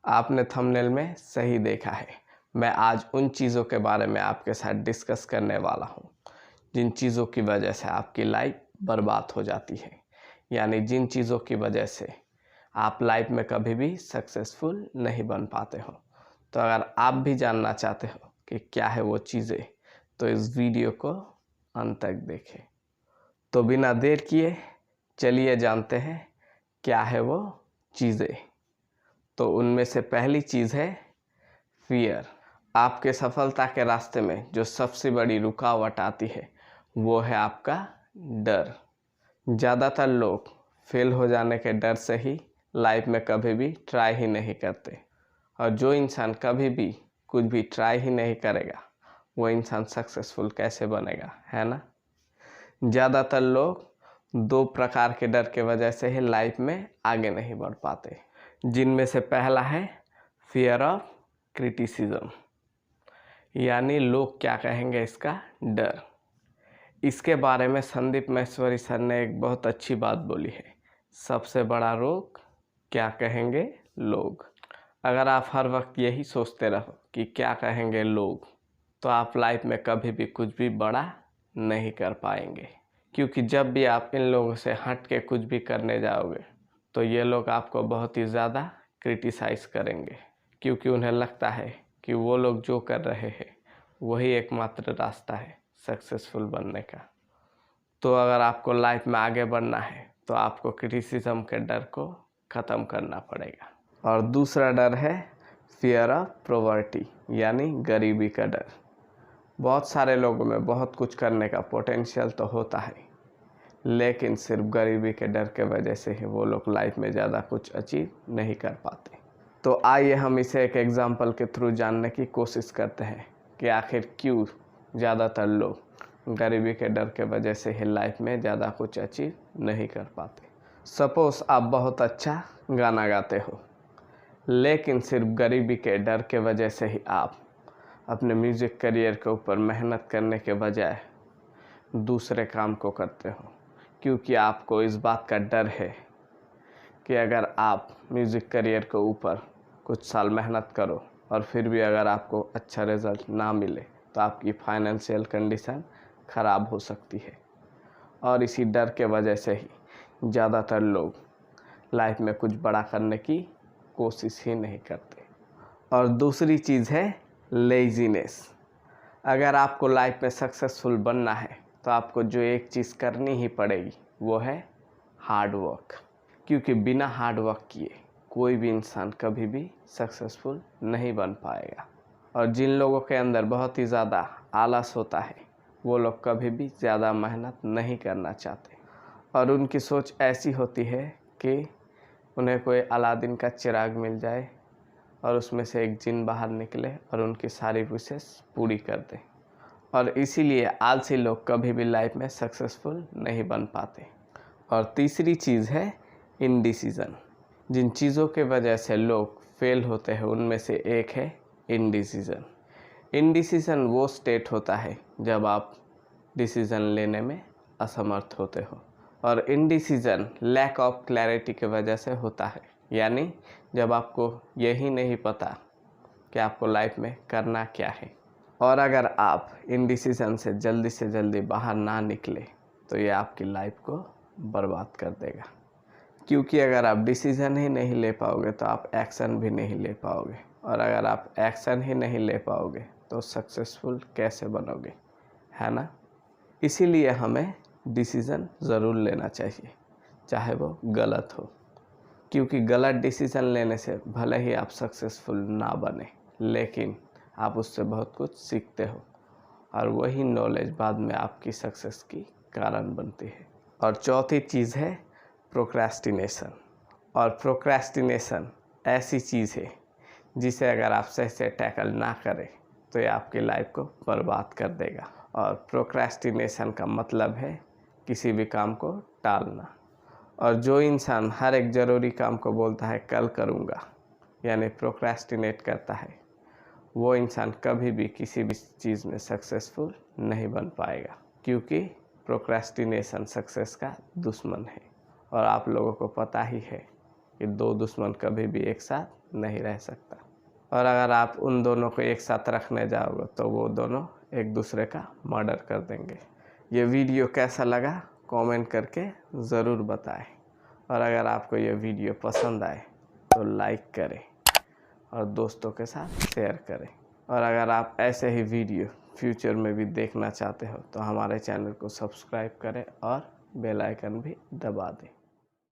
आपने थंबनेल में सही देखा है। मैं आज उन चीज़ों के बारे में आपके साथ डिस्कस करने वाला हूँ जिन चीज़ों की वजह से आपकी लाइफ बर्बाद हो जाती है, यानी जिन चीज़ों की वजह से आप लाइफ में कभी भी सक्सेसफुल नहीं बन पाते हो। तो अगर आप भी जानना चाहते हो कि क्या है वो चीज़ें, तो इस वीडियो को अंत तक देखें। तो बिना देर किए चलिए जानते हैं क्या है वो चीज़ें। तो उनमें से पहली चीज़ है फियर। आपके सफलता के रास्ते में जो सबसे बड़ी रुकावट आती है वो है आपका डर। ज़्यादातर लोग फेल हो जाने के डर से ही लाइफ में कभी भी ट्राई ही नहीं करते, और जो इंसान कभी भी कुछ भी ट्राई ही नहीं करेगा वो इंसान सक्सेसफुल कैसे बनेगा, है ना। ज़्यादातर लोग दो प्रकार के डर के वजह से ही लाइफ में आगे नहीं बढ़ पाते, जिनमें से पहला है फियर ऑफ क्रिटिसिज्म, यानी लोग क्या कहेंगे इसका डर। इसके बारे में संदीप महेश्वरी सर ने एक बहुत अच्छी बात बोली है, सबसे बड़ा रोग क्या कहेंगे लोग। अगर आप हर वक्त यही सोचते रहो कि क्या कहेंगे लोग, तो आप लाइफ में कभी भी कुछ भी बड़ा नहीं कर पाएंगे, क्योंकि जब भी आप इन लोगों से हट के कुछ भी करने जाओगे तो ये लोग आपको बहुत ही ज़्यादा क्रिटिसाइज़ करेंगे, क्योंकि उन्हें लगता है कि वो लोग जो कर रहे हैं वही एकमात्र रास्ता है सक्सेसफुल बनने का। तो अगर आपको लाइफ में आगे बढ़ना है तो आपको क्रिटिसिज्म के डर को ख़त्म करना पड़ेगा। और दूसरा डर है फियर ऑफ पॉवर्टी, यानी गरीबी का डर। बहुत सारे लोगों में बहुत कुछ करने का पोटेंशियल तो होता है, लेकिन सिर्फ गरीबी के डर के वजह से ही वो लोग लाइफ में ज़्यादा कुछ अचीव नहीं कर पाते। तो आइए हम इसे एक एग्जांपल के थ्रू जानने की कोशिश करते हैं कि आखिर क्यों ज़्यादातर लोग गरीबी के डर के वजह से ही लाइफ में ज़्यादा कुछ अचीव नहीं कर पाते। सपोज़ आप बहुत अच्छा गाना गाते हो, लेकिन सिर्फ गरीबी के डर के वजह से ही आप अपने म्यूज़िक करियर के ऊपर मेहनत करने के बजाय दूसरे काम को करते हो, क्योंकि आपको इस बात का डर है कि अगर आप म्यूज़िक करियर के ऊपर कुछ साल मेहनत करो और फिर भी अगर आपको अच्छा रिज़ल्ट ना मिले तो आपकी फाइनेंशियल कंडीशन ख़राब हो सकती है। और इसी डर के वजह से ही ज़्यादातर लोग लाइफ में कुछ बड़ा करने की कोशिश ही नहीं करते। और दूसरी चीज़ है लेज़ीनेस। अगर आपको लाइफ में सक्सेसफुल बनना है तो आपको जो एक चीज़ करनी ही पड़ेगी वो है हार्ड वर्क, क्योंकि बिना हार्ड वर्क किए कोई भी इंसान कभी भी सक्सेसफुल नहीं बन पाएगा। और जिन लोगों के अंदर बहुत ही ज़्यादा आलस होता है वो लोग कभी भी ज़्यादा मेहनत नहीं करना चाहते, और उनकी सोच ऐसी होती है कि उन्हें कोई अलादीन का चिराग मिल जाए और उसमें से एक जिन बाहर निकले और उनकी सारी विशेष पूरी कर दे। और इसीलिए आलसी लोग कभी भी लाइफ में सक्सेसफुल नहीं बन पाते। और तीसरी चीज़ है इनडिसीज़न। जिन चीज़ों के वजह से लोग फेल होते हैं उनमें से एक है इनडिसीज़न। इनडिसीज़न वो स्टेट होता है जब आप डिसीज़न लेने में असमर्थ होते हो, और इनडिसीज़न लैक ऑफ क्लैरिटी की वजह से होता है, यानी जब आपको यही नहीं पता कि आपको लाइफ में करना क्या है। और अगर आप इनडिसीज़न से जल्दी बाहर ना निकले तो ये आपकी लाइफ को बर्बाद कर देगा, क्योंकि अगर आप डिसीज़न ही नहीं ले पाओगे तो आप एक्शन भी नहीं ले पाओगे, और अगर आप एक्शन ही नहीं ले पाओगे तो सक्सेसफुल कैसे बनोगे, है ना। इसीलिए हमें डिसीज़न ज़रूर लेना चाहिए, चाहे वो गलत हो, क्योंकि गलत डिसीज़न लेने से भले ही आप सक्सेसफुल ना बने, लेकिन आप उससे बहुत कुछ सीखते हो, और वही नॉलेज बाद में आपकी सक्सेस की कारण बनती है। और चौथी चीज़ है प्रोक्रेस्टिनेशन। और प्रोक्रेस्टिनेशन ऐसी चीज़ है जिसे अगर आप सही से टैकल ना करें तो ये आपकी लाइफ को बर्बाद कर देगा। और प्रोक्रेस्टिनेशन का मतलब है किसी भी काम को टालना। और जो इंसान हर एक ज़रूरी काम को बोलता है कल करूँगा, यानी प्रोक्रेस्टिनेट करता है, वो इंसान कभी भी किसी भी चीज़ में सक्सेसफुल नहीं बन पाएगा, क्योंकि प्रोक्रेस्टिनेशन सक्सेस का दुश्मन है। और आप लोगों को पता ही है कि दो दुश्मन कभी भी एक साथ नहीं रह सकता। और अगर आप उन दोनों को एक साथ रखने जाओगे तो वो दोनों एक दूसरे का मर्डर कर देंगे। ये वीडियो कैसा लगा कमेंट करके ज़रूर बताएं। और अगर आपको ये वीडियो पसंद आए तो लाइक करें और दोस्तों के साथ शेयर करें। और अगर आप ऐसे ही वीडियो फ्यूचर में भी देखना चाहते हो तो हमारे चैनल को सब्सक्राइब करें और बेल आइकन भी दबा दें।